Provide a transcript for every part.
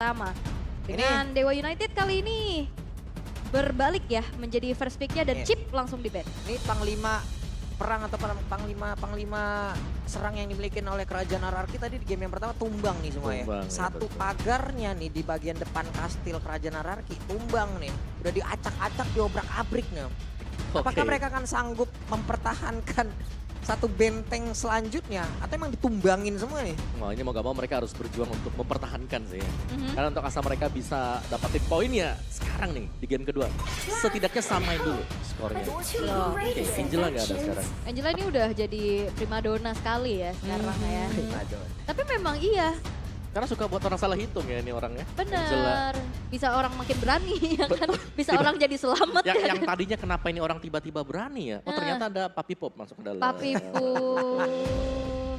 pertama. Dengan Dewa United kali ini berbalik ya menjadi first picknya dan Chip langsung di-ban. Ini panglima perang atau panglima serang yang dimiliki oleh kerajaan Ararki tadi di game yang pertama tumbang nih semua ya. Satu pagarnya nih di bagian depan kastil kerajaan Ararki tumbang nih. Udah diacak-acak, diobrak-abrik nih. Apakah mereka akan sanggup mempertahankan satu benteng selanjutnya atau emang ditumbangin semua nih? Wah, ini mau gak mau mereka harus berjuang untuk mempertahankan sih ya. Karena untuk asa mereka bisa dapatin poin ya sekarang nih di game kedua. Setidaknya samain dulu skornya. Oke, Angela gak ada sekarang. Angela ini udah jadi primadona sekali ya sekarang ya. Tapi memang iya. Karena suka buat orang salah hitung ya ini orangnya. Bener. Bisa orang makin berani ya kan. Bisa orang jadi selamat kan. Yang tadinya kenapa ini orang tiba-tiba berani ya. Oh ternyata ada Papi Pop masuk ke dalam. Papi Pop.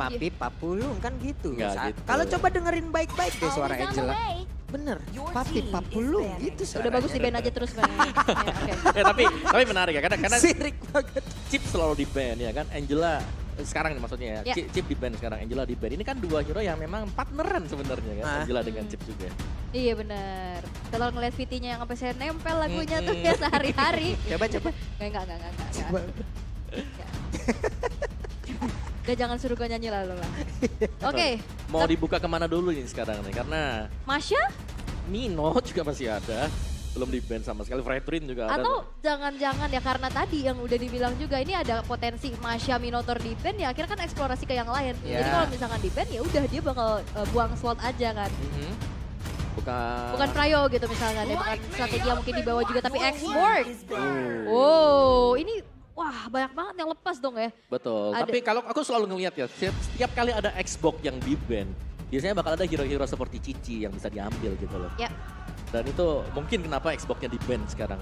Papi Papulung kan gitu. Nggak gitu. Kalau coba dengerin baik-baik deh suara Angela. Bener, Papi Papulung gitu suara. Udah bagus di-ban aja terus kan. Ya, tapi menarik ya karena Sirik banget. Chip selalu di-ban ya kan. Angela sekarang nih maksudnya ya. Chip di-ban sekarang, Angela di-ban. Ini kan dua hero yang memang partneran sebenarnya kan. Angela dengan Chip juga. Iya bener. Kalau ngeliat VT-nya yang sampai saya nempel lagunya tuh ya sehari-hari. Coba. Enggak. Udah jangan suruh gue nyanyi lalu lah. Oke. Mau dibuka kemana dulu nih sekarang nih karena Masya? Mino juga masih ada. Belum di-ban sama sekali, Fredrin juga ada. Atau jangan-jangan ya karena tadi yang udah dibilang juga ini ada potensi Masya Minotaur di-ban ya akhirnya kan eksplorasi ke yang lain. Jadi kalau misalkan di-ban ya udah dia bakal buang slot aja kan. Bukan Prayo gitu misalkan ya, bukan strategi yang mungkin dibawa juga tapi export. Oh, ini wah banyak banget yang lepas dong ya. Betul, tapi kalau aku selalu ngelihat ya, setiap kali ada Xbox yang di-ban, biasanya bakal ada hero-hero seperti Cici yang bisa diambil gitu loh. Ya. Dan itu mungkin kenapa Xbox-nya di-ban sekarang.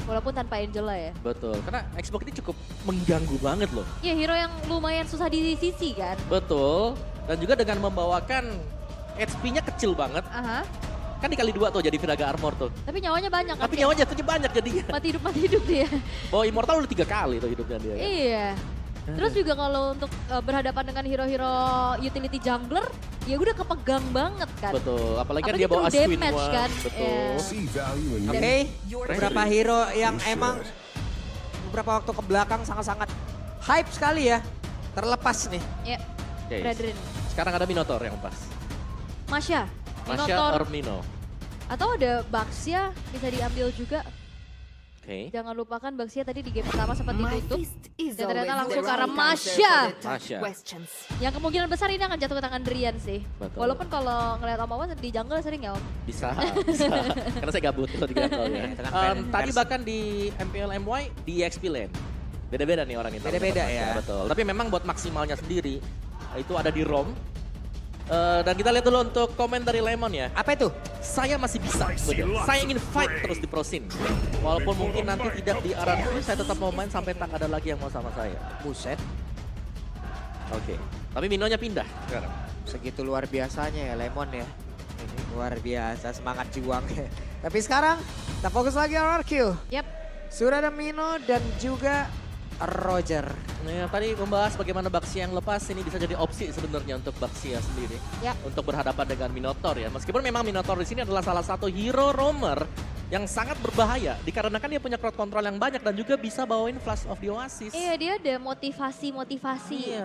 Walaupun tanpa Angela ya. Betul, karena Xbox ini cukup mengganggu banget loh. Iya, hero yang lumayan susah di sisi kan. Betul, dan juga dengan membawakan HP-nya kecil banget. Kan dikali 2 tuh jadi Viraga Armor tuh. Tapi nyawanya banyak kan. Tapi nyawanya jatuhnya banyak jadinya. Mati hidup dia. Bawa Immortal udah 3 kali tuh hidupnya dia. Kan? Iya. Terus juga kalau untuk berhadapan dengan hero-hero utility jungler, ya udah kepegang banget kan. Betul, apalagi kan dia bawa Aswin kan. Betul. Oke, beberapa hero yang emang beberapa waktu ke belakang sangat-sangat hype sekali ya. Terlepas nih. Iya, Fredrin. Sekarang ada Minotaur yang pas. Masya, or Mino. Atau ada Baxia bisa diambil juga. Jangan lupakan Baxia tadi di game pertama sempat ditutup. Dan ternyata langsung ke arah Masya. Yang kemungkinan besar ini akan jatuh ke tangan Drian sih. Betul. Walaupun kalau ngeliat Om Awan di jungle sering ya Om. Bisa. Karena saya gabut kalau di jungle ya. Tadi bahkan di MPL MY di XP lane. Beda-beda nih orang itu. Beda-beda ya. Betul. Tapi memang buat maksimalnya sendiri itu ada di ROM. Dan kita lihat dulu untuk komen dari Lemon ya. Apa itu? Saya masih bisa. Saya ingin fight terus di Pro Scene. Walaupun mungkin nanti tidak di RRQ, saya tetap mau main sampai tak ada lagi yang mau sama saya. Buset. Oke. Tapi Minonya pindah sekarang. Segitu luar biasanya ya Lemon ya. Luar biasa semangat juang ya. Tapi sekarang kita fokus lagi RRQ. Yap. Sudah ada Mino dan juga Roger. Nah, tadi membahas bagaimana Baxia yang lepas ini bisa jadi opsi sebenarnya untuk Baxia sendiri. Untuk berhadapan dengan Minotaur ya. Meskipun memang Minotaur di sini adalah salah satu hero roamer yang sangat berbahaya dikarenakan dia punya crowd control yang banyak dan juga bisa bawain Flash of the Oasis. Iya, dia ada motivasi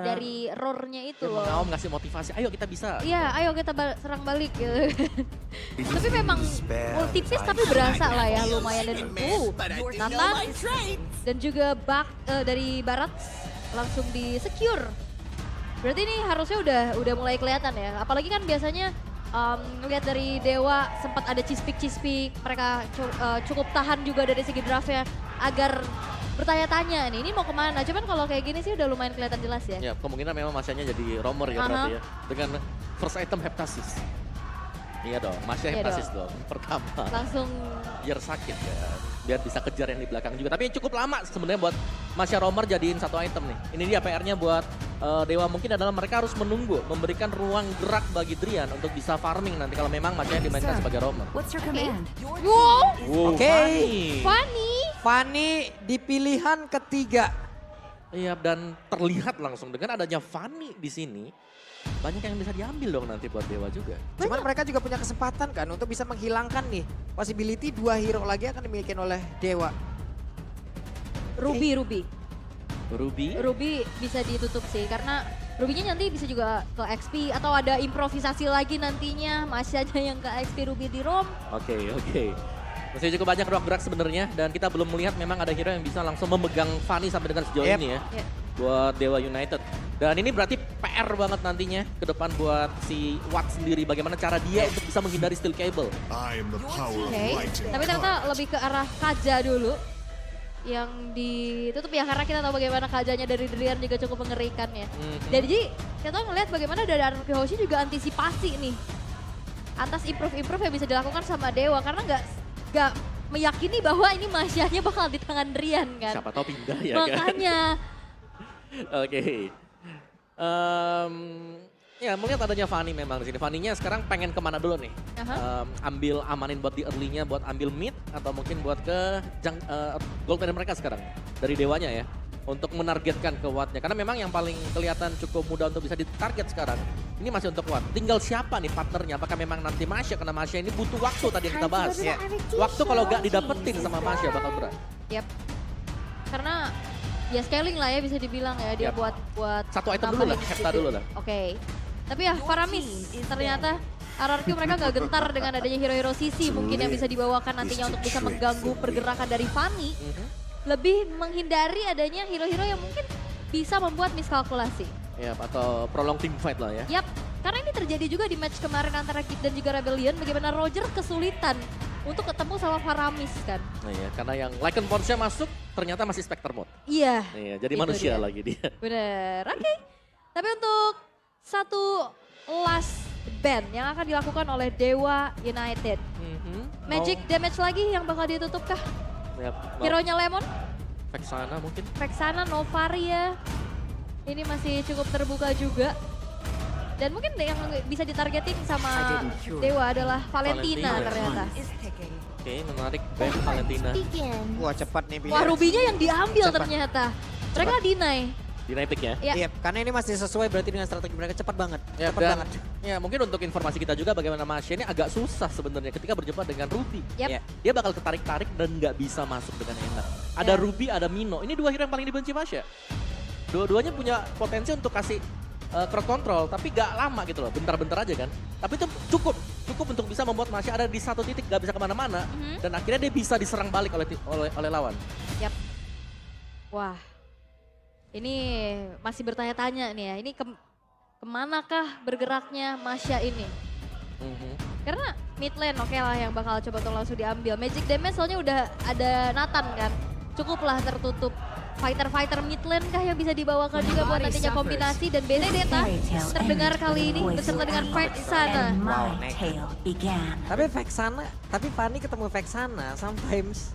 dari roar-nya itu loh. Ngaum ngasih motivasi, ayo kita bisa. Iya, ayo kita serang balik gitu. Tapi memang multipis tapi berasa lah ya lumayan dan Nathan dan juga dari barat langsung di secure. Berarti ini harusnya udah mulai kelihatan ya. Apalagi kan biasanya ngelihat dari Dewa sempat ada cispik-cispik, mereka cukup tahan juga dari segi draftnya agar bertanya-tanya nih ini mau kemana. Cuman kalau kayak gini sih udah lumayan kelihatan jelas ya. Ya kemungkinan memang Masyanya jadi roamer ya berarti ya. Dengan first item Heptasis. Iya dong, Masya Heptasis dong pertama. Langsung biar sakit ya, biar bisa kejar yang di belakang juga. Tapi cukup lama sebenarnya buat Masya roamer jadiin satu item nih. Ini dia PR-nya buat Dewa mungkin adalah mereka harus menunggu, memberikan ruang gerak bagi Drian untuk bisa farming nanti kalau memang Masya dimainkan sebagai roamer. Oke. Fanny di pilihan ketiga. Iya, dan terlihat langsung dengan adanya Fanny di sini. banyak yang bisa diambil dong nanti buat Dewa juga. Cuman mereka juga punya kesempatan kan untuk bisa menghilangkan nih possibility 2 hero lagi akan dimiliki oleh Dewa. Ruby bisa ditutup sih karena Ruby-nya nanti bisa juga ke XP atau ada improvisasi lagi nantinya Masyanya yang ke XP Ruby di ROM. Oke. Masih cukup banyak ruang gerak sebenarnya dan kita belum melihat memang ada hero yang bisa langsung memegang Fanny sampai dengan sejauh ini ya. Buat Dewa United. Dan ini berarti PR banget nantinya ke depan buat si Watt sendiri. Bagaimana cara dia untuk bisa menghindari steel cable. Tapi ternyata lebih ke arah Kaja dulu. Yang ditutup ya karena kita tahu bagaimana Kajanya dari Drian juga cukup mengerikan ya. Jadi kita ngelihat bagaimana dari Arki Hoshi juga antisipasi nih. Atas improve yang bisa dilakukan sama Dewa karena nggak meyakini bahwa ini Masyanya bakal di tangan Drian kan. Siapa tahu pindah ya Makanya. Oke. Ya melihat adanya Fanny memang di sini. Fanny-nya sekarang pengen kemana dulu nih? Ambil amanin buat di early-nya, buat ambil mid atau mungkin buat ke gold medal mereka sekarang dari Dewanya ya. Untuk menargetkan ke Watt-nya. Karena memang yang paling kelihatan cukup mudah untuk bisa ditarget sekarang. Ini masih untuk Watt. Tinggal siapa nih partnernya? Apakah memang nanti Masya? Karena Masya ini butuh waktu tadi yang kita bahas. Ya. Waktu kalau gak didapetin sama Masya bakal berat. Karena ya scaling lah ya bisa dibilang ya dia buat satu item dulu lah, hektar dulu lah. Oke. Tapi ya Faramis ternyata RRQ mereka gak gentar dengan adanya hero-hero sisi mungkin yang bisa dibawakan nantinya untuk bisa mengganggu pergerakan dari Fanny. Lebih menghindari adanya hero-hero yang mungkin bisa membuat miskalkulasi. Atau prolong team fight lah ya. Karena ini terjadi juga di match kemarin antara Kid dan juga Rebellion bagaimana Roger kesulitan untuk ketemu sama Faramis kan. Karena yang Lycan Ponsnya masuk ternyata masih Spectre mode. Jadi manusia lagi dia. Bener, oke. Tapi untuk satu last band yang akan dilakukan oleh Dewa United. Magic damage lagi yang bakal ditutup kah? Hero-nya Lemon? Vexana mungkin? Vexana, Novaria. Ini masih cukup terbuka juga. Dan mungkin yang bisa ditargetin sama Dewa adalah Valentina ternyata. Oke, menarik back Valentina. Wah cepat nih pilihan. Wah Ruby-nya yang diambil ternyata. Mereka deny. Deny pick ya? Karena ini masih sesuai berarti dengan strategi mereka cepat banget. Ya mungkin untuk informasi kita juga bagaimana Masya ini agak susah sebenarnya ketika berjumpa dengan Ruby. Dia bakal ketarik-tarik dan nggak bisa masuk dengan enak. Ada Ruby, ada Mino. Ini dua hero yang paling dibenci Masya. Dua-duanya punya potensi untuk kasih crowd control, tapi gak lama gitu loh, bentar-bentar aja kan. Tapi itu cukup untuk bisa membuat Masya ada di satu titik gak bisa kemana-mana. Dan akhirnya dia bisa diserang balik oleh lawan. Wah, ini masih bertanya-tanya nih ya, ini kemanakah bergeraknya Masya ini? Karena mid lane oke lah yang bakal coba untuk langsung diambil. Magic damage soalnya udah ada Nathan kan, cukuplah tertutup. Fighter mid lane kah yang bisa dibawakan juga buat nantinya kombinasi dan Benedetta terdengar kali ini beserta dengan Vexana. Tapi Fanny ketemu Vexana sometimes.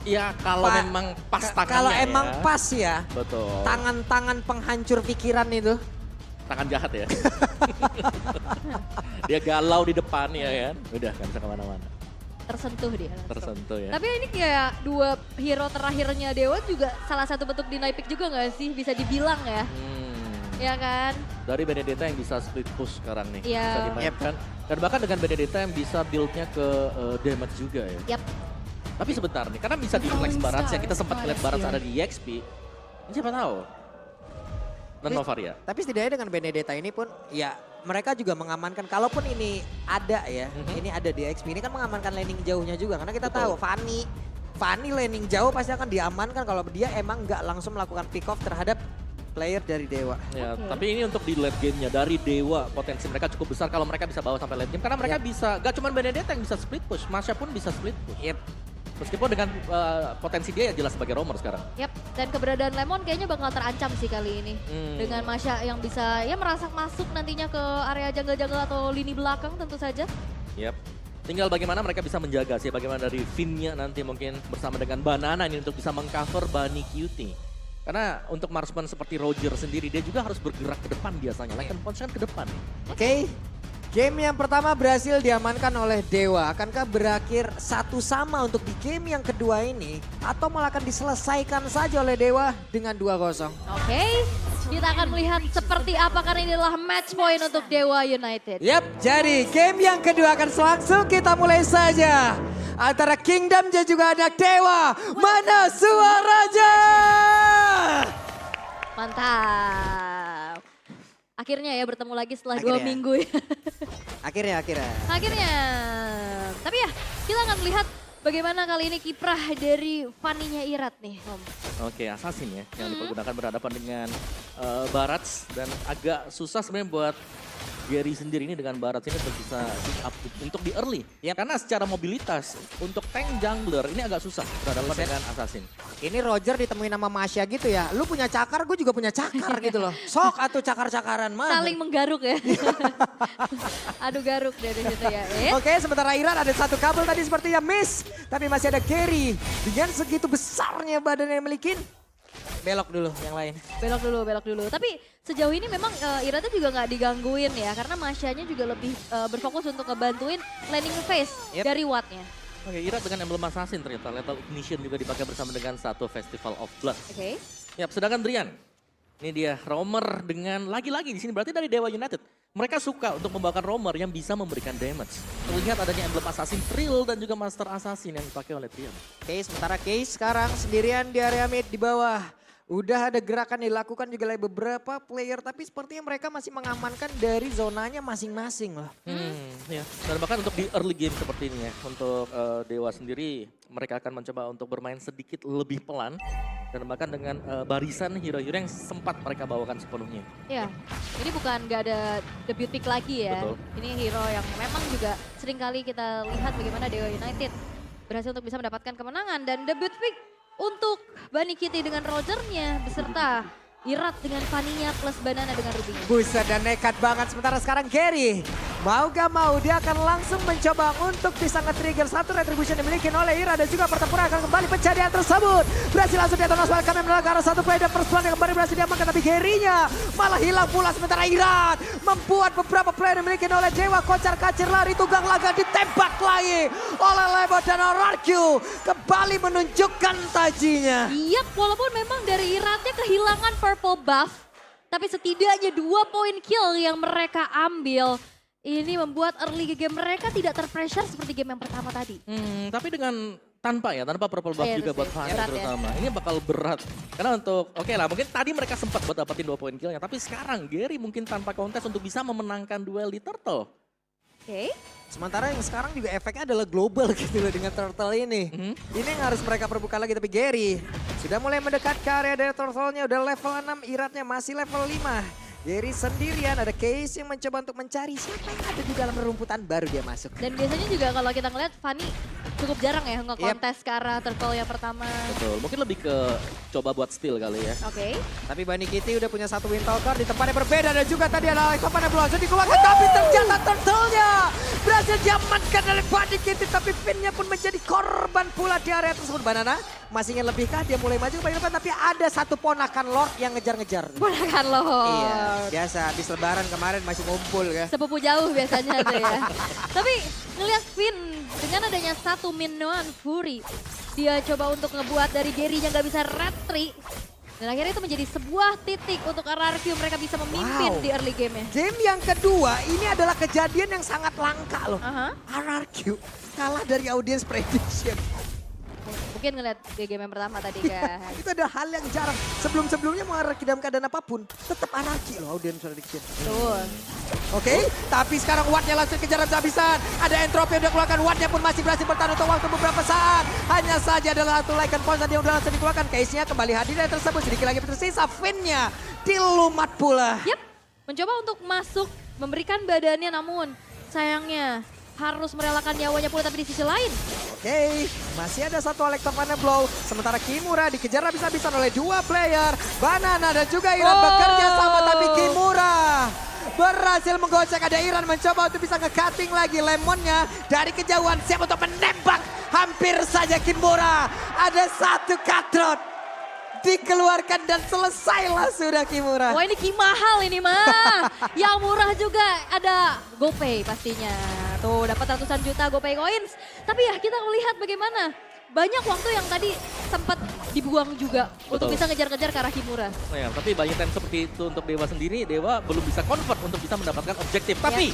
Ya kalau memang pas tangannya Kalau emang pas ya. Betul. Tangan-tangan penghancur pikiran itu. Tangan jahat ya. Dia galau di depan ya kan. Udah gak bisa kemana-mana. Tersentuh dia. Tersentuh ya. Tapi ini kayak dua hero terakhirnya Dewa juga salah satu bentuk deny pick juga gak sih? Bisa dibilang ya. Ya kan? Dari Benedetta yang bisa split push sekarang nih. Bisa dimainkan. Dan bahkan dengan Benedetta yang bisa build-nya ke damage juga ya. Tapi sebentar nih, karena bisa di flex Barats ya. Kita sempat ngeliat Barats ada di EXP. Ini siapa tahu? Dan Novaria. Tapi setidaknya dengan Benedetta ini pun ya mereka juga mengamankan, kalaupun ini ada ya, ini ada di XP, ini kan mengamankan laning jauhnya juga. Karena kita tahu Fanny laning jauh pasti akan diamankan kalau dia emang nggak langsung melakukan pick off terhadap player dari Dewa. Tapi ini untuk di late game-nya dari Dewa, potensi mereka cukup besar kalau mereka bisa bawa sampai late game. Karena mereka bisa, gak cuma Benedetta yang bisa split push, Masya pun bisa split push. Meskipun dengan potensi dia ya jelas sebagai roamer sekarang. Dan keberadaan Lemon kayaknya bakal terancam sih kali ini. Dengan Masya yang bisa ya merasak masuk nantinya ke area jungle-jungle atau lini belakang tentu saja. Tinggal bagaimana mereka bisa menjaga sih, bagaimana dari Finn-nya nanti mungkin bersama dengan Banana ini untuk bisa mengcover Bunny Cutie. Karena untuk marksman seperti Roger sendiri dia juga harus bergerak ke depan biasanya. Lycan Pons kan ke depan nih. Game yang pertama berhasil diamankan oleh Dewa. Akankah berakhir 1-1 untuk di game yang kedua ini? Atau malah akan diselesaikan saja oleh Dewa dengan 2-0? Oke, kita akan melihat seperti apa karena ini adalah match point untuk Dewa United. Yap, jadi game yang kedua akan langsung kita mulai saja. Antara Kingdom dan juga anak Dewa. Mana suaranya? Mantap. Akhirnya ya bertemu lagi setelah 2 minggu ya. Akhirnya. Tapi ya kita akan melihat bagaimana kali ini kiprah dari Fanny-nya Irat nih, Om. Oke, Assassin ya yang dipergunakan berhadapan dengan Barats dan agak susah sebenarnya buat Gary sendiri ini dengan Barat ini untuk bisa pick up untuk di early. Ya karena secara mobilitas untuk tank jungler ini agak susah berhadapan dengan Assassin. Ini Roger ditemuin sama Masya gitu ya. Lu punya cakar, gue juga punya cakar gitu loh. Sok atau cakar-cakaran mah. Saling menggaruk ya. Adu garuk dari situ ya. Oke, sementara Iran ada satu kabel tadi sepertinya miss. Tapi masih ada Gary. Dengan segitu besarnya badan yang miliki. Belok dulu yang lain. Belok dulu. Tapi sejauh ini memang Iratnya juga nggak digangguin ya. Karena Masyanya juga lebih berfokus untuk ngebantuin landing phase dari Wattnya. Oke, Irat dengan emblem Assassin ternyata. Lethal Ignition juga dipakai bersama dengan satu Festival of Blood. Oke. Yap, sedangkan Drian. Ini dia roamer dengan lagi-lagi di sini berarti dari Dewa United. Mereka suka untuk membawakan roamer yang bisa memberikan damage. Terlihat adanya emblem Assassin Trill dan juga Master Assassin yang dipakai oleh Drian. Oke, sementara Case sekarang sendirian di area mid di bawah. Udah ada gerakan dilakukan juga oleh beberapa player, tapi sepertinya mereka masih mengamankan dari zonanya masing-masing loh. Ya. Dan bahkan untuk di early game seperti ini ya, untuk Dewa sendiri mereka akan mencoba untuk bermain sedikit lebih pelan. Dan bahkan dengan barisan hero-hero yang sempat mereka bawakan sepenuhnya. Ya, ini bukan gak ada debut pick lagi ya. Betul. Ini hero yang memang juga sering kali kita lihat bagaimana Dewa United berhasil untuk bisa mendapatkan kemenangan. Dan debut pick untuk Bunny Kitty dengan Rogernya beserta Irat dengan Fanny-nya plus Banana dengan Ruby-nya. Buset dan nekat banget sementara sekarang Gary. Mau gak mau dia akan langsung mencoba untuk bisa nge-trigger satu retribution yang dimiliki oleh Irat. Dan juga pertempuran akan kembali pencarian tersebut. Berhasil langsung diatur Noswell kami menelan ke arah satu play dan first blood yang kembali berhasil diamankan. Tapi Gary-nya malah hilang pula sementara Irat membuat beberapa play yang dimiliki oleh Dewa. Kocar-kacir lari tunggang laga ditembak lagi oleh Lebo dan Rarkyu. Kembali menunjukkan tajinya. Iya, walaupun memang dari Iratnya kehilangan purple buff. Tapi setidaknya 2 poin kill yang mereka ambil. Ini membuat early game mereka tidak terpressure seperti game yang pertama tadi. Tapi dengan tanpa purple buff juga buat Fanny terutama. Ini bakal berat. Karena untuk, oke lah mungkin tadi mereka sempat buat dapetin 2 poin killnya. Tapi sekarang Gary mungkin tanpa kontes untuk bisa memenangkan duel di Turtle. Oke. Sementara yang sekarang juga efeknya adalah global gitu loh dengan Turtle ini. Ini yang harus mereka perbuka lagi tapi Gary sudah mulai mendekat ke area dari Turtle-nya. Udah level 6, Iratnya masih level 5. Gary sendirian, ada Case yang mencoba untuk mencari siapa yang ada di dalam rumputan baru dia masuk. Dan biasanya juga kalau kita ngeliat Fanny cukup jarang ya nge-kontes ke arah Turtle yang pertama. Betul, mungkin lebih ke coba buat steal kali ya. Oke. Tapi Bunny Kitty udah punya satu Windtalker di tempat yang berbeda dan juga tadi ada Alexa yang belum dikeluarkan tapi ternyata Turtle-nya berhasil diamankan oleh Bunny Kitty tapi Finn-nya pun menjadi korban pula di area tersebut. Banana masih ingin lebihkah dia mulai maju ke depan tapi ada satu ponakan Lord yang ngejar-ngejar. Ponakan Lord. Iya, biasa habis lebaran kemarin masih ngumpul ya. Sepupu jauh biasanya tuh ya. Tapi ngeliat Finn dengan adanya satu Minoan Fury. Dia coba untuk ngebuat dari Gary-nya gak bisa retry. Dan akhirnya itu menjadi sebuah titik untuk Rarkyu mereka bisa memimpin di early game-nya. Game yang kedua ini adalah kejadian yang sangat langka loh. Rarkyu kalah dari audience prediction. Mungkin ngeliat di game yang pertama tadi kan. Itu ada hal yang jarang. Sebelum-sebelumnya mau dalam keadaan apapun, tetap anarki loh audience prediction. Betul. Oke, tapi sekarang Wattnya langsung kejar habis-habisan. Ada entropi yang udah keluarkan, Wattnya pun masih berhasil bertahan untuk waktu beberapa saat. Hanya saja adalah satu Lycan Poison yang udah langsung dikeluarkan. Case-nya kembali hadir dan tersebut sedikit lagi tersisa. Finn-nya dilumat pula. Yap, mencoba untuk masuk, memberikan badannya namun sayangnya harus merelakan nyawanya pula tapi di sisi lain. Oke, masih ada satu Electrovania Blow. Sementara Kimura dikejar habis-habisan oleh 2 player. Banana dan juga Iran bekerja sama tapi Kimura berhasil menggocek. Ada Iran mencoba untuk bisa nge-cutting lagi Lemonnya dari kejauhan. Siap untuk menembak. Hampir saja Kimura. Ada satu Katrot. dikeluarkan dan selesailah sudah Kimura. Wah ini Ki mahal ini mah. Yang murah juga ada GoPay pastinya. Tuh dapat ratusan juta GoPay coins. Tapi ya kita melihat bagaimana banyak waktu yang tadi sempat dibuang juga untuk bisa ngejar-ngejar ke arah Kimura. Nah ya, tapi banyak time seperti itu untuk Dewa sendiri, Dewa belum bisa convert untuk bisa mendapatkan objektif. Tapi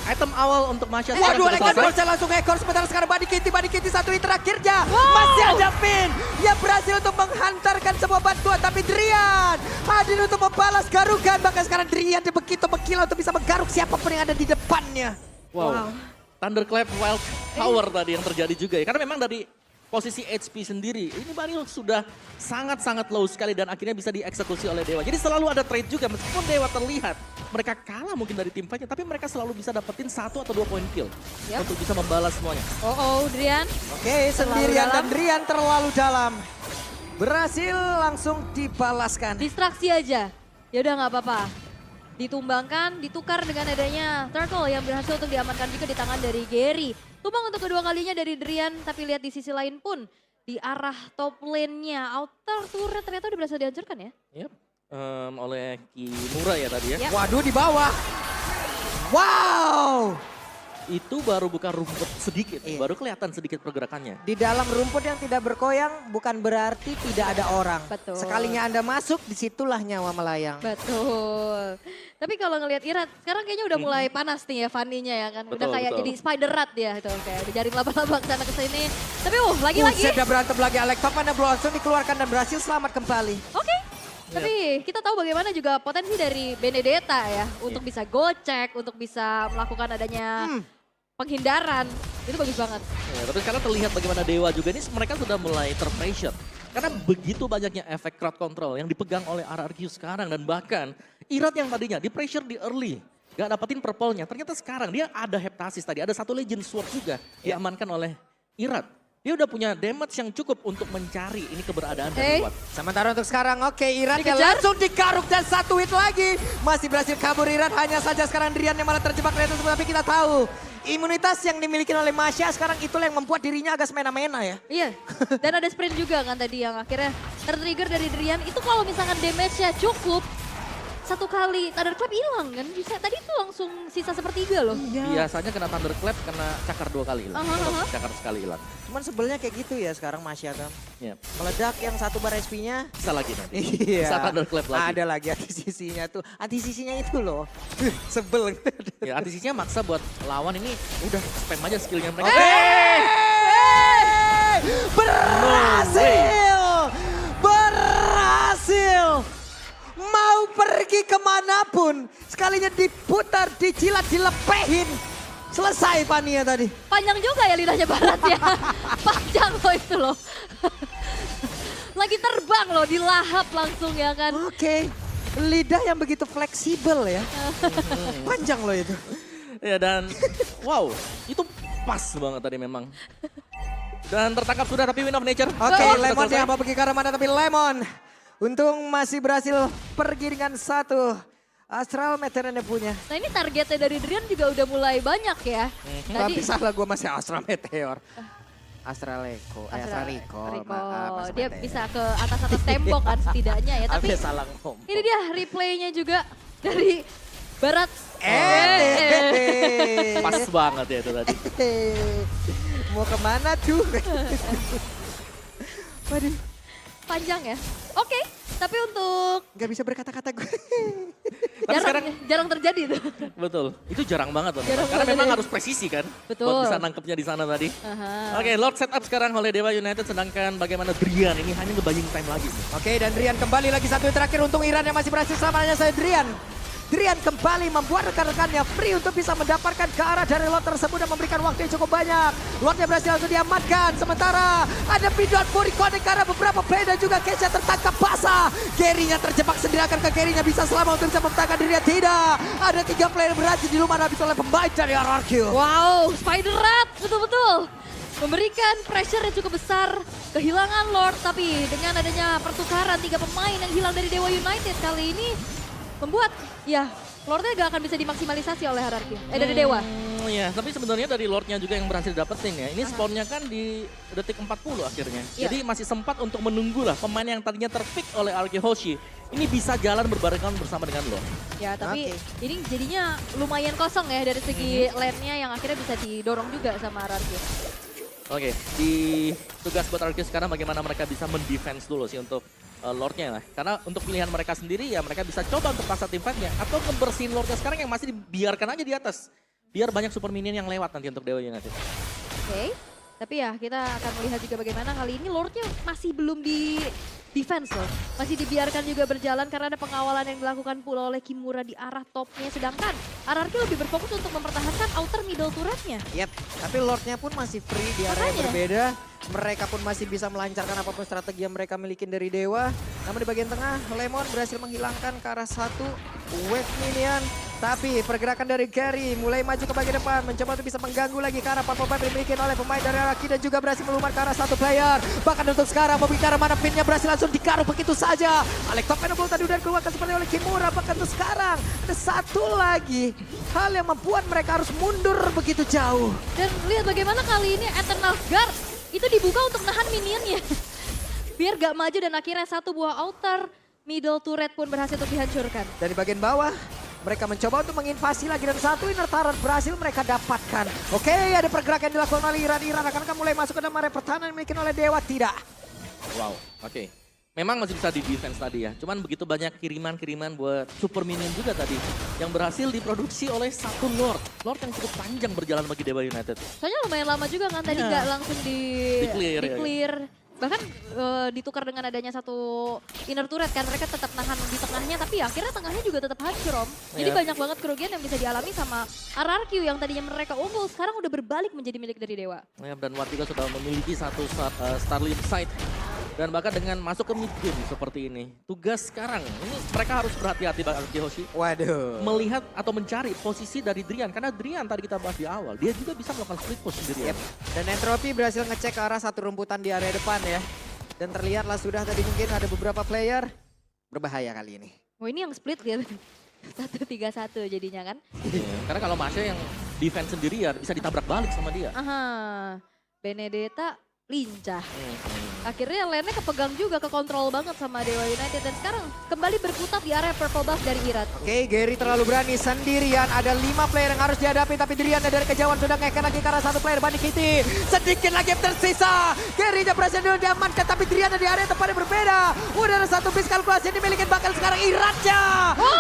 item awal untuk Masya Waduh, sudah Lekan selesai. Borja langsung ekor sebentar sekarang Badi Kitty satu hit terakhirnya. Masih ada Pin yang berhasil untuk menghantarkan sebuah bantuan. Tapi Drian hadir untuk membalas garukan. Bahkan sekarang Drian begitu menggila untuk bisa menggaruk siapapun yang ada di depannya. Wow. Thunderclap Wild Power tadi yang terjadi juga ya. Karena memang dari posisi HP sendiri, ini Baril sudah sangat-sangat low sekali dan akhirnya bisa dieksekusi oleh Dewa. Jadi selalu ada trade juga, meskipun Dewa terlihat mereka kalah mungkin dari tim fight-nya, tapi mereka selalu bisa dapetin 1 atau 2 poin kill untuk bisa membalas semuanya. Drian. Oke, sendirian dan Drian terlalu dalam. Berhasil langsung dibalaskan. Distraksi aja. Ya udah nggak apa-apa. Ditumbangkan, ditukar dengan adanya Turtle yang berhasil untuk diamankan juga di tangan dari Gary. Tumbang untuk kedua kalinya dari Drian, tapi lihat di sisi lain pun di arah top lane-nya. Outer turret ternyata udah berhasil dihancurkan ya. Yep. Oleh Kimura ya tadi ya. Waduh di bawah. Wow. Itu baru bukan rumput sedikit, baru kelihatan sedikit pergerakannya. Di dalam rumput yang tidak bergoyang bukan berarti tidak ada orang. Betul. Sekalinya Anda masuk, disitulah nyawa melayang. Betul. Tapi kalau ngelihat Irat, sekarang kayaknya udah mulai panas nih ya Fanny-nya ya kan. Udah Betul, kayak betul. jadi spider rat ya itu kayak jaring laba-laba kesana kesini. Tapi lagi-lagi. Sudah berantem lagi Alex Top and langsung dikeluarkan dan berhasil selamat kembali. Oke. Tapi kita tahu bagaimana juga potensi dari Benedetta ya. Untuk bisa gocek, untuk bisa melakukan adanya penghindaran. Itu bagus banget. Ya, tapi sekarang terlihat bagaimana Dewa juga ini mereka sudah mulai terpressure. Karena begitu banyaknya efek crowd control yang dipegang oleh RRQ sekarang. Dan bahkan Irat yang tadinya di pressure di early. Gak dapetin purple-nya. Ternyata sekarang dia ada heptasis tadi. Ada 1 Legend Sword juga diamankan oleh Irat. Dia udah punya damage yang cukup untuk mencari ini keberadaan dari Watt. Sementara untuk sekarang Irat yang Dikejar. langsung digaruk dan 1 hit lagi. Masih berhasil kabur Irat, hanya saja sekarang Drian yang malah terjebak di atas. Tapi kita tahu imunitas yang dimiliki oleh Masya sekarang itulah yang membuat dirinya agak semena-mena ya. Iya, dan ada sprint juga kan tadi yang akhirnya tertrigger dari Drian. Itu kalau misalkan damage-nya cukup, 1 kali Thunderclap hilang kan. Bisa tadi itu langsung sisa sepertiga loh. Biasanya kena Thunderclap, kena cakar 2 kali hilang. Cakar sekali hilang. Cuman sebelnya kayak gitu ya sekarang Masya kan. Ya. Meledak yang 1 bar SP-nya. Bisa lagi nanti. Iya. Bisa Thunderclap lagi. Ada lagi anti-sisinya tuh. Anti-sisinya itu loh. Sebel. Ya, antisisinya maksa buat lawan ini udah spam aja skillnya mereka. Berhasil! Berhasil! Mau pergi kemanapun, sekalinya diputar, dijilat, dilepehin. Selesai Fania tadi. Panjang juga ya lidahnya Barat ya. Panjang loh itu loh. Lagi terbang loh, dilahap langsung ya kan. Oke, lidah yang begitu fleksibel ya. Panjang loh itu. Ya dan wow, itu pas banget tadi memang. Dan tertangkap sudah tapi win of nature. Oke, Sudah Lemon selesai. yang mau pergi ke arah mana tapi Lemon. Untung masih berhasil pergi dengan 1 Astral Meteor yang punya. Nah ini targetnya dari Drian juga udah mulai banyak ya. Tapi salah gue masih Astral Meteor. Astral Rico. Maaf, Dia Meteor. bisa ke atas-atas tembok kan setidaknya ya. Tapi Habis salah ngomong. ini dia replaynya juga dari Barat. Pas banget ya itu tadi. Mau kemana tuh? Waduh, Panjang ya. Oke, tapi untuk gak bisa berkata-kata gue. Tapi sekarang jarang terjadi tuh. betul, itu jarang banget loh. Jarang Karena banget memang ya. harus presisi kan. Betul. Buat bisa nangkepnya di sana tadi. Oke, Lord setup sekarang oleh Dewa United. Sedangkan bagaimana Drian ini hanya ngebaying time lagi. Oke, dan Drian kembali lagi 1 terakhir. Untung Iran yang masih berhasil selamanya saya Drian. Drian kembali membuat rekan-rekannya free untuk bisa mendapatkan ke arah dari Lord tersebut dan memberikan waktu yang cukup banyak. Lordnya berhasil langsung diamankan. Sementara ada Pidon Fury connect karena beberapa play dan juga Kesha tertangkap basah. Gary-nya terjebak sendiri, akan ke Gary-nya bisa selamat untuk bisa mempertahankan dirinya. Tidak. Ada 3 player berhasil di rumah habis oleh pemain dari RRQ. Wow, Spider Rat betul-betul. Memberikan pressure yang cukup besar. Kehilangan Lord, tapi dengan adanya pertukaran 3 pemain yang hilang dari Dewa United kali ini membuat ya Lordnya gak akan bisa dimaksimalisasi oleh RRQ. Dari Dewa. Oh iya, tapi sebenarnya dari Lordnya juga yang berhasil dapetin ya. Ini spawnnya kan di detik 40 akhirnya. Jadi masih sempat untuk menunggu lah pemain yang tadinya terpick oleh RRQ Hoshi. Ini bisa jalan berbarengan bersama dengan Lord. Ya tapi ini jadinya lumayan kosong ya dari segi lane-nya yang akhirnya bisa didorong juga sama RRQ. Oke, di tugas buat RRQ sekarang bagaimana mereka bisa mendefense dulu sih untuk Lordnya lah. Karena untuk pilihan mereka sendiri ya mereka bisa coba untuk paksa tim fight-nya. Atau ngebersihin Lordnya sekarang yang masih dibiarkan aja di atas. Biar banyak super minion yang lewat nanti untuk Dewa United. Oke, tapi ya kita akan melihat juga bagaimana kali ini Lordnya masih belum di defense loh. Masih dibiarkan juga berjalan karena ada pengawalan yang dilakukan pula oleh Kimura di arah topnya. Sedangkan RRQ lebih berfokus untuk mempertahankan outer middle turretnya. Yap, tapi Lordnya pun masih free di area yang berbeda. Mereka pun masih bisa melancarkan apapun strategi yang mereka miliki dari Dewa. Namun di bagian tengah, Lemon berhasil menghilangkan ke arah satu wave minion. Tapi pergerakan dari Gary mulai maju ke bagian depan. Mencoba untuk bisa mengganggu lagi ke arah purple pipe dimiliki oleh pemain dari Araki. Dan juga berhasil melumar ke arah satu player. Bahkan untuk sekarang membicara mana pinnya berhasil langsung dikaruh begitu saja. Alex Top Penobel tadi udah dikeluarkan seperti oleh Kimura. Bahkan untuk sekarang ada satu lagi hal yang membuat mereka harus mundur begitu jauh. Dan lihat bagaimana kali ini Eternal Guard itu dibuka untuk nahan minionnya. Biar gak maju dan akhirnya satu buah outer middle turret pun berhasil untuk dihancurkan. Dan di bagian bawah mereka mencoba untuk menginvasi lagi dan satu inner turret berhasil mereka dapatkan. Oke, ada pergerakan yang dilakukan oleh Iran. Iran akan mulai masuk ke dalam area pertahanan yang dimiliki oleh Dewa. Tidak. Wow, oke. Memang masih bisa di defense tadi ya. Cuman begitu banyak kiriman-kiriman buat super minion juga tadi. Yang berhasil diproduksi oleh satu Lord. Lord yang cukup panjang berjalan bagi Dewa United. Soalnya lumayan lama juga kan tadi nggak langsung di clear. Bahkan ditukar dengan adanya satu inner turret kan. Mereka tetap nahan di tengahnya. Tapi ya akhirnya tengahnya juga tetap hancur Om. Jadi banyak banget kerugian yang bisa dialami sama RRQ yang tadinya mereka unggul. Sekarang udah berbalik menjadi milik dari Dewa. Ya, dan Watt juga sudah memiliki satu Starlim Sight. Dan bahkan dengan masuk ke mid game seperti ini. Tugas sekarang, ini mereka harus berhati-hati Bang RRQ Hoshi. Waduh. Melihat atau mencari posisi dari Drian. Karena Drian tadi kita bahas di awal, dia juga bisa melakukan split push sendirian. Dan Entropy berhasil ngecek ke arah satu rumputan di area depan ya. Dan terlihatlah sudah tadi mungkin ada beberapa player berbahaya kali ini. Oh ini yang split lihat. 1-3-1 jadinya kan. Karena kalau Masya yang defense sendirian bisa ditabrak balik sama dia. Aha, Benedetta lincah. Akhirnya lane-nya kepegang juga, kekontrol banget sama Dewa United. Dan sekarang kembali berkutat di area purple buff dari Irat. Oke, Gary terlalu berani sendirian. Ada 5 player yang harus dihadapi. Tapi Drian dari kejauhan sudah ngeken lagi karena satu player Bani Kitty. Sedikit lagi yang tersisa. Gary-nya berhasil dulu diamankan. Tapi Drian di area tempatnya berbeda. Udah ada satu piece kalkulasi yang dimiliki bakal sekarang Iratnya.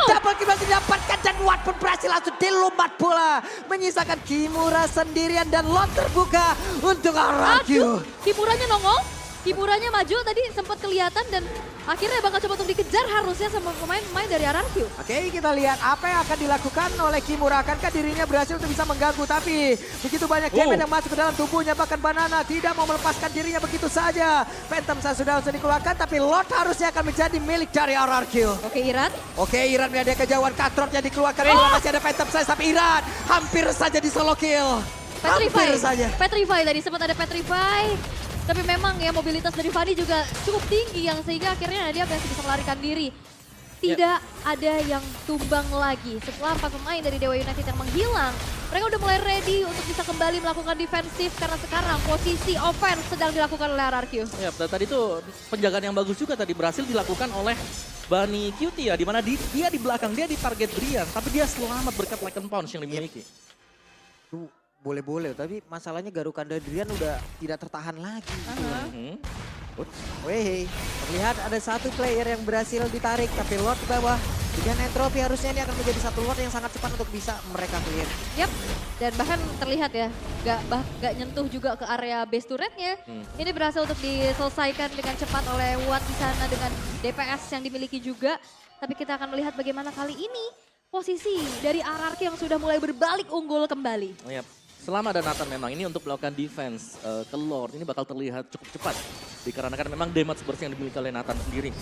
Double kill berhasil didapatkan. Dan Watt pun berhasil langsung dilumat pula. Menyisakan Kimura sendirian dan lot terbuka untuk RRQ. Kimuranya nongol. Kimuranya maju tadi sempat kelihatan dan akhirnya bakal coba untuk dikejar harusnya sama pemain-pemain dari RRQ. Oke, kita lihat apa yang akan dilakukan oleh Kimura. Akankah dirinya berhasil untuk bisa mengganggu, tapi begitu banyak damage yang masuk ke dalam tubuhnya. Bahkan Banana tidak mau melepaskan dirinya begitu saja. Phantom Sun sudah langsung dikeluarkan, tapi Lord harusnya akan menjadi milik dari RRQ. Oke, Iran. Oke, Iran melihat kejauhan, Cutthroat-nya dikeluarkan. Masih ada Phantom Sun, tapi Iran hampir saja di solo kill. Hampir saja. Petrify tadi sempat ada Petrify. Tapi memang ya mobilitas dari Fanny juga cukup tinggi yang sehingga akhirnya dia masih bisa melarikan diri. Tidak ada yang tumbang lagi setelah 4 pemain dari Dewa United yang menghilang. Mereka udah mulai ready untuk bisa kembali melakukan defensif karena sekarang posisi offense sedang dilakukan oleh RRQ. Ya, tadi tuh penjagaan yang bagus juga tadi berhasil dilakukan oleh Bani Cutie ya, di mana dia di belakang, dia di target Drian, tapi dia selamat berkat Lycan Punch yang dimiliki. Boleh-boleh, tapi masalahnya garukan dari Drian udah tidak tertahan lagi. Weh, terlihat ada satu player yang berhasil ditarik, tapi Lord di bawah. Dengan Entropy harusnya ini akan menjadi satu Lord yang sangat cepat untuk bisa mereka clear. Yap, dan bahkan terlihat ya, gak nyentuh juga ke area base turretnya. Ini berhasil untuk diselesaikan dengan cepat oleh Watt di sana dengan DPS yang dimiliki juga. Tapi kita akan melihat bagaimana kali ini posisi dari RRQ yang sudah mulai berbalik unggul kembali. Oh, yep. Selama ada Nathan memang ini untuk melakukan defense ke Lord ini bakal terlihat cukup cepat. Dikarenakan memang damage burst yang dimiliki oleh Nathan sendiri.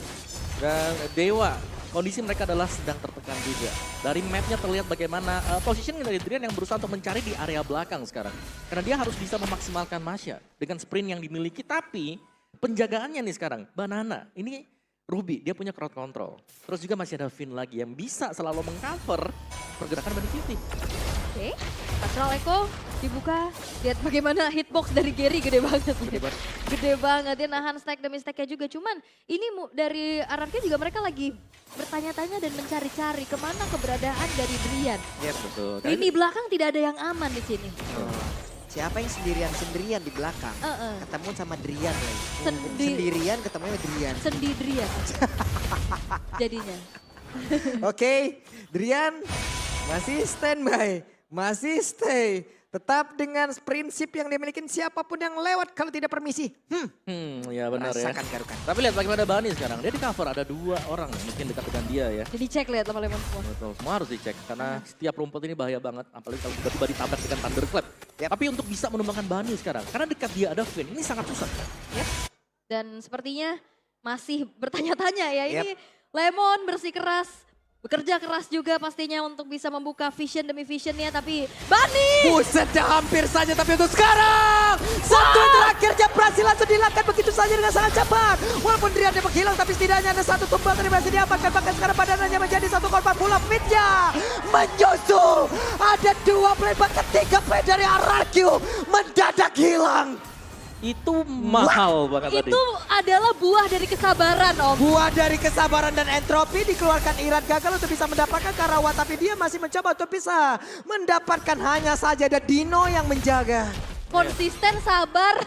Dan Dewa, kondisi mereka adalah sedang tertekan juga. Dari mapnya terlihat bagaimana positioning dari Drian yang berusaha untuk mencari di area belakang sekarang. Karena dia harus bisa memaksimalkan Masya dengan sprint yang dimiliki. Tapi penjagaannya nih sekarang, Banana ini Ruby, dia punya crowd control. Terus juga masih ada Finn lagi yang bisa selalu mengcover pergerakan Bani Cutie. Oke, Astral Echo dibuka. Lihat bagaimana hitbox dari Gary gede banget. Gede banget, dia nahan stack demi stacknya juga. Cuman ini dari RRQ juga mereka lagi bertanya-tanya dan mencari-cari kemana keberadaan dari Drian. Iya betul. Lini belakang tidak ada yang aman di sini. Siapa yang sendirian di belakang? Ketemu sama Drian lagi. Sendirian ketemu sama Drian. Sendirian. Jadinya. Oke, Drian masih standby, masih stay. Tetap dengan prinsip yang dimiliki siapapun yang lewat kalau tidak permisi. Ya benar ya. Rasakan garukan. Tapi lihat bagaimana Bani sekarang. Dia di cover ada 2 orang yang mungkin dekat dengan dia ya. Jadi cek lihat sama Lemon semua. Betul, semua harus dicek karena setiap rumput ini bahaya banget. Apalagi kalau tiba-tiba ditabrak dengan Thunderclap. Tapi untuk bisa menumbangkan Bani sekarang, karena dekat dia ada Finn, ini sangat susah. Dan sepertinya masih bertanya-tanya ya, ini Lemon bersikeras. Bekerja keras juga pastinya untuk bisa membuka vision demi visionnya, tapi Bani! Buset, hampir saja, tapi untuk sekarang! Satu terakhirnya berhasil langsung dilakukan begitu saja dengan sangat cepat. Walaupun Drian dia menghilang, tapi setidaknya ada satu tumbal yang berhasil diamankan. Bahkan sekarang badannya menjadi satu korban pula. Fitnya menyusul. Ada 2 play, bahkan 3 play dari RRQ mendadak hilang. Itu mahal banget tadi. Itu adalah buah dari kesabaran, Om. Buah dari kesabaran dan entropi dikeluarkan Irat gagal untuk bisa mendapatkan Karawa. Tapi dia masih mencoba untuk bisa mendapatkan, hanya saja ada Dino yang menjaga. Konsisten, sabar,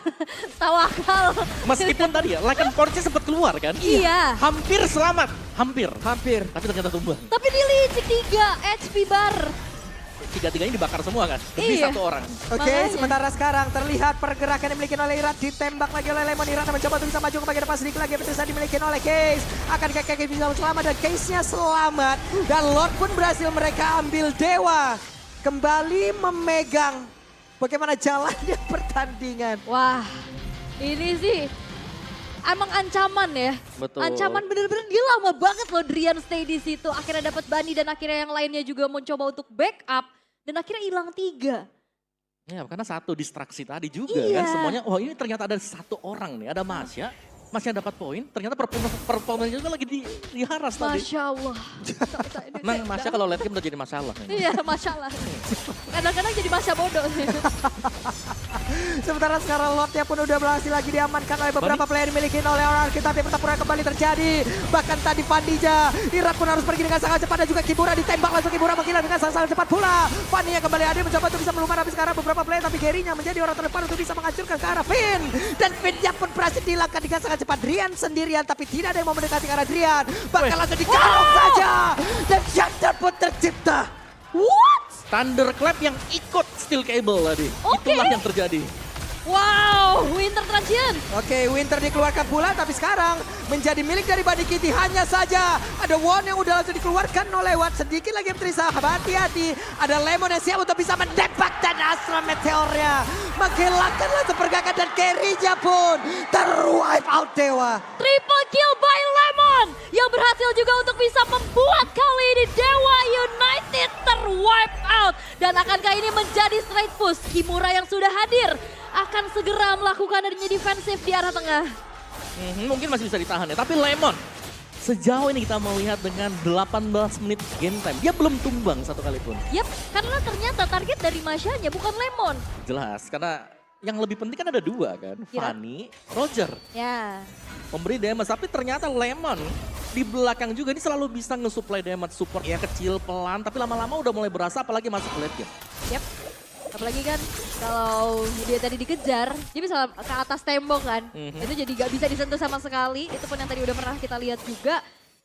tawakal. Meskipun tadi ya, Lycan Force sempat keluar kan? Iya. Hampir selamat, hampir. Tapi ternyata tumbang. Tapi di licik 3 HP bar. 3-3 ini dibakar semua kan? Demi 1 orang. Oke, sementara sekarang terlihat pergerakan yang dimiliki oleh Irat, ditembak lagi oleh Lemon. Irat mencoba untuk bisa maju ke bagian depan sedikit lagi, bisa dimiliki oleh Case. Akankah Case bisa selamat, dan Case-nya selamat. Dan Lord pun berhasil mereka ambil Dewa. Kembali memegang bagaimana jalannya pertandingan. Wah, ini sih emang ancaman ya. Betul. Ancaman bener-bener, dia lama banget loh Drian stay di situ. Akhirnya dapat Bani dan akhirnya yang lainnya juga mencoba untuk backup. Dan akhirnya hilang 3. Ya karena 1 distraksi tadi juga kan semuanya. Wah ini ternyata ada 1 orang nih, ada Masya. Masya dapat poin, ternyata performanya juga lagi diharas tadi. Masya Allah. Nah Masya kalau late game udah jadi masalah. Iya masalah. Kadang-kadang jadi Masya bodoh. Sementara sekarang Lordnya pun udah berhasil lagi diamankan oleh beberapa player dimiliki oleh RRQ. Tapi pertempuran kembali terjadi. Bahkan tadi Pandija, Irat pun harus pergi dengan sangat cepat. Dan juga Kibura ditembak langsung, Kibura menghilang dengan sangat cepat pula. Fanny yang kembali hadir mencoba untuk bisa melumar, tapi sekarang beberapa player, tapi Gary-nya menjadi orang terdepan untuk bisa menghancurkan ke arah Finn. Dan Finn-nya pun berhasil dilakukan dengan sangat cepat. Drian sendirian, tapi tidak ada yang mau mendekati ke arah Drian. Bahkan langsung digaruk saja. Dan Shatter pun tercipta. What? Thunderclap yang ikut steel cable tadi. Itulah yang terjadi. Wow, Winter Transient. Oke, Winter dikeluarkan pula, tapi sekarang menjadi milik dari Buddy Kitty. Hanya saja ada Won yang udah langsung dikeluarkan oleh Watt. Sedikit lagi Trisa, hati-hati. Ada Lemon yang siap untuk bisa mendapatkan Astra Meteornya. Menghilangkan langsung pergerakan dan carry-nya pun ter-wipe out Dewa. Triple kill by Lemon yang berhasil juga untuk bisa membuat kali ini Dewa United ter-wipe out. Dan akankah ini menjadi straight push? Kimura yang sudah hadir akan segera melakukan adanya defensif di arah tengah. Mungkin masih bisa ditahan ya, tapi Lemon sejauh ini kita melihat dengan 18 menit game time, dia belum tumbang 1 kali pun. Yap, karena ternyata target dari Masyanya bukan Lemon. Jelas, karena yang lebih penting kan ada 2 kan, Fanny, Roger. Ya. Memberi damage, tapi ternyata Lemon di belakang juga ini selalu bisa nge-supply damage, support kecil, pelan, tapi lama-lama udah mulai berasa apalagi masuk late game. Yap. Apalagi kan kalau dia tadi dikejar, dia bisa ke atas tembok kan. Itu jadi gak bisa disentuh sama sekali. Itu pun yang tadi udah pernah kita lihat juga.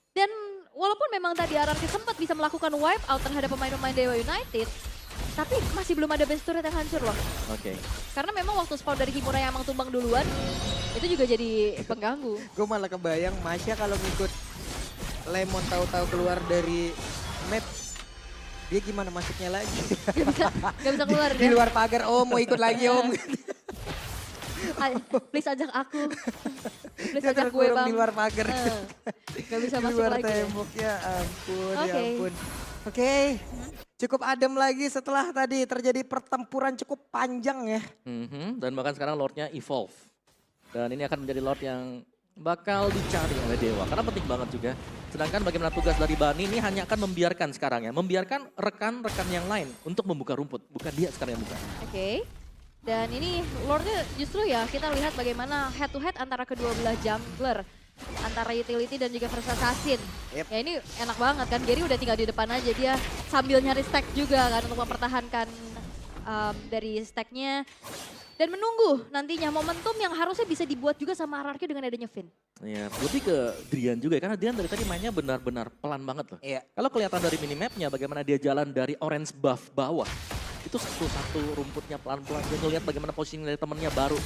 Dan walaupun memang tadi RRQ sempat bisa melakukan wipe out terhadap pemain-pemain Dewa United, tapi masih belum ada base turret yang hancur loh. Oke. Karena memang waktu spawn dari Kimura yang emang tumbang duluan, itu juga jadi pengganggu. Gue malah kebayang Masya kalau ngikut Lemon tahu-tahu keluar dari map. Dia gimana masuknya lagi? Gak bisa keluar di luar pagar, Om mau ikut lagi Om. Please ajak aku. Please Dia ajak gue Bang. di luar pagar. Gak bisa di masuk luar lagi. tembok, ya ampun, ya Oke. ampun. Oke, cukup adem lagi setelah tadi terjadi pertempuran cukup panjang ya. Dan bahkan sekarang Lordnya evolve. Dan ini akan menjadi Lord yang bakal dicari oleh Dewa. Karena penting banget juga Sedangkan bagaimana tugas dari Bani ini hanya akan membiarkan sekarang ya. Membiarkan rekan-rekan yang lain untuk membuka rumput. Bukan dia sekarang yang buka. Oke. Dan ini Lordnya justru ya kita lihat bagaimana head to head antara kedua belah jungler. Antara utility dan juga versus assassin. Yep. Ya ini enak banget kan, Gary udah tinggal di depan aja. Dia sambil nyari stack juga kan untuk mempertahankan dari stacknya. Dan menunggu nantinya momentum yang harusnya bisa dibuat juga sama RRQ dengan adanya Finn. Iya, lebih ke Drian juga ya, karena Drian dari tadi mainnya benar-benar pelan banget loh. Iya. Kalau kelihatan dari minimapnya bagaimana dia jalan dari orange buff bawah. Itu satu-satu rumputnya pelan-pelan. Dia ngelihat bagaimana positioning dari temennya baru.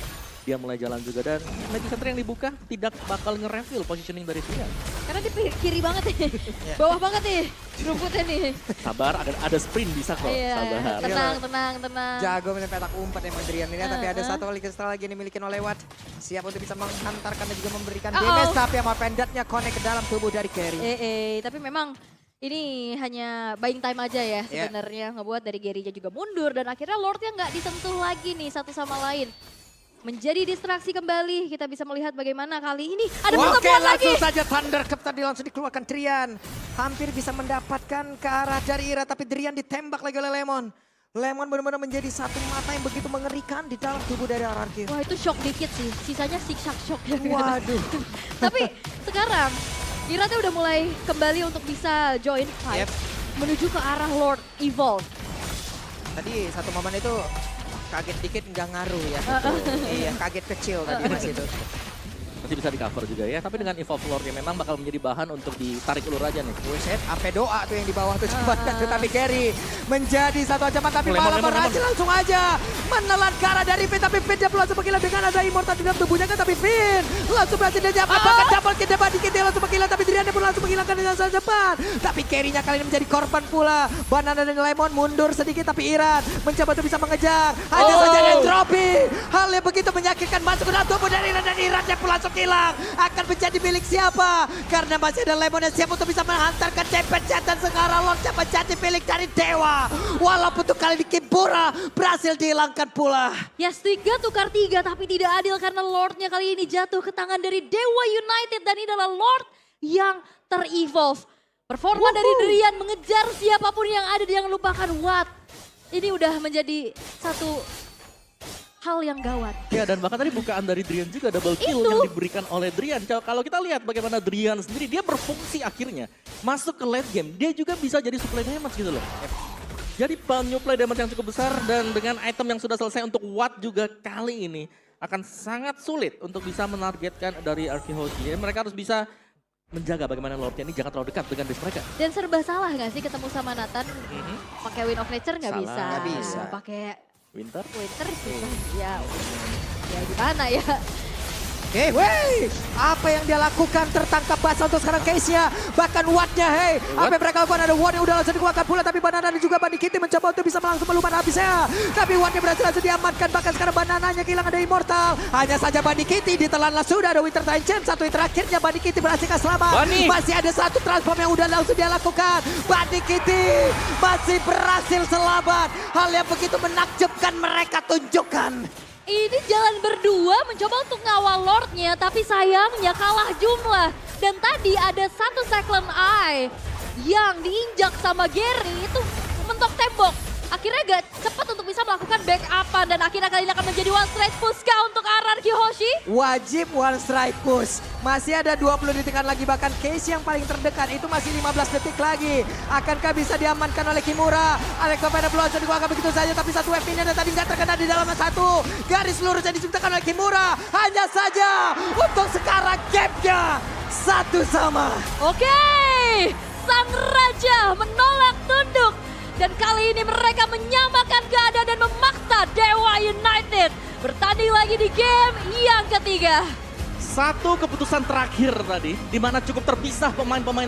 Dia mulai jalan juga dan Magic Center yang dibuka tidak bakal nge-reveal positioning dari Drian. Karena di kiri banget nih, bawah banget nih rumputnya nih. Sabar, ada sprint bisa kok, sabar. Tenang. Jago main petak umpat emang Drian ini, tapi ada satu Kristal lagi yang dimiliki oleh Watt. Siap untuk bisa menghantarkan dan juga memberikan damage, tapi yang pendatnya connect ke dalam tubuh dari Gary. Tapi memang ini hanya buying time aja ya sebenarnya. Ngebuat dari Gary-nya juga mundur dan akhirnya Lordnya nggak disentuh lagi nih satu sama lain. Menjadi distraksi kembali, kita bisa melihat bagaimana kali ini ada pertemuan lagi. Langsung saja Thunder Cup tadi langsung dikeluarkan Drian. Hampir bisa mendapatkan ke arah dari Ira, tapi Drian ditembak lagi oleh Lemon. Lemon benar-benar menjadi satu mata yang begitu mengerikan di dalam tubuh dari RRQ. Wah itu shock dikit sih, sisanya zigzag shock. Waduh. Tapi sekarang Ira tuh udah mulai kembali untuk bisa join fight. Menuju ke arah Lord Evolve. Tadi satu momen itu kaget dikit nggak ngaruh ya. Iya, kaget kecil tadi Mas itu. Masih bisa di cover juga ya, tapi dengan Evolve Lord-nya memang bakal menjadi bahan untuk ditarik ulur aja nih. Buset, apa doa tuh yang di bawah tuh coba tetapi Gary menjadi satu ancaman tapi malah berhasil langsung aja menelan ke arah dari Finn, tapi Finn dia langsung menghilang dengan ada immortal di dalam tubuhnya kan, tapi Finn langsung berhasil dia apakah double kill depan dikit dia langsung menghilang, tapi Drian pun langsung menghilangkan dengan sangat cepat. Tapi Gary-nya kali ini menjadi korban pula. Banana dan Lemon mundur sedikit tapi Iran mencoba untuk bisa mengejar. Hanya saja entropy. Hal yang begitu menyakitkan masuk ke dalam tubuh dari Iran dan Irannya pun langsung hilang. Akan menjadi milik siapa? Karena masih ada Lemon yang siap untuk bisa menghantarkan cepet dan sekarang Lord menjadi milik dari Dewa. Walaupun untuk kali ini Kimpura berhasil dihilangkan pula. Yes, 3 tukar 3 tapi tidak adil karena Lordnya kali ini jatuh ke tangan dari Dewa United dan ini adalah Lord yang ter-evolve. Performa dari Drian mengejar siapapun yang ada, dia lupakan Watt. Ini udah menjadi satu hal yang gawat. Ya dan bahkan tadi bukaan dari Drian juga double kill yang diberikan oleh Drian. Kalau kita lihat bagaimana Drian sendiri, dia berfungsi akhirnya. Masuk ke late game, dia juga bisa jadi supply damage gitu loh. Jadi penyuplai damage yang cukup besar dan dengan item yang sudah selesai untuk Watt juga kali ini akan sangat sulit untuk bisa menargetkan dari RRQ Hoshi. Jadi mereka harus bisa menjaga bagaimana Lordnya ini jangan terlalu dekat dengan base mereka. Dan serba salah gak sih ketemu sama Nathan? Pakai Wind of Nature nggak bisa. Nggak bisa. Pakai Winter sih. Ya gimana ya. Oke, wey, apa yang dia lakukan tertangkap basah untuk sekarang case-nya. Bahkan Watt-nya, hey, apa yang mereka lakukan ada Watt yang udah langsung dikeluarkan pula. Tapi Banana dan juga Bani Kitty mencoba untuk bisa langsung melumat habisnya. Tapi Watt-nya berhasil langsung diamankan. Bahkan sekarang Banananya kehilangan dari Immortal. Hanya saja Bani Kitty ditelanlah sudah ada Winter Time Champ. Satu yang terakhirnya Bani Kitty berhasil selamat. Masih ada satu transform yang udah langsung dia lakukan. Bani Kitty masih berhasil selamat. Hal yang begitu menakjubkan mereka tunjukkan. Ini jalan berdua mencoba untuk ngawal Lordnya, tapi sayangnya kalah jumlah. Dan tadi ada satu Cyclone Eye yang diinjak sama Gary itu mentok tembok. Akhirnya gak cepat untuk bisa melakukan backupan dan akhirnya kali ini akan menjadi one strike push kah untuk RRQ Hoshi? Wajib one strike push. Masih ada 20 detikan lagi, bahkan case yang paling terdekat itu masih 15 detik lagi. Akankah bisa diamankan oleh Kimura? Alex Pada Blossom dikeluarkan begitu saja, tapi satu FP-nya dan tadi nggak terkena di dalam satu. Garis lurus yang diciptakan oleh Kimura. Hanya saja untuk sekarang gap-nya satu sama. Oke, Sang Raja menolak tunduk. Dan kali ini mereka menyamakan keadaan dan memaksa Dewa United bertanding lagi di game yang ketiga. Satu keputusan terakhir tadi, di mana cukup terpisah pemain-pemain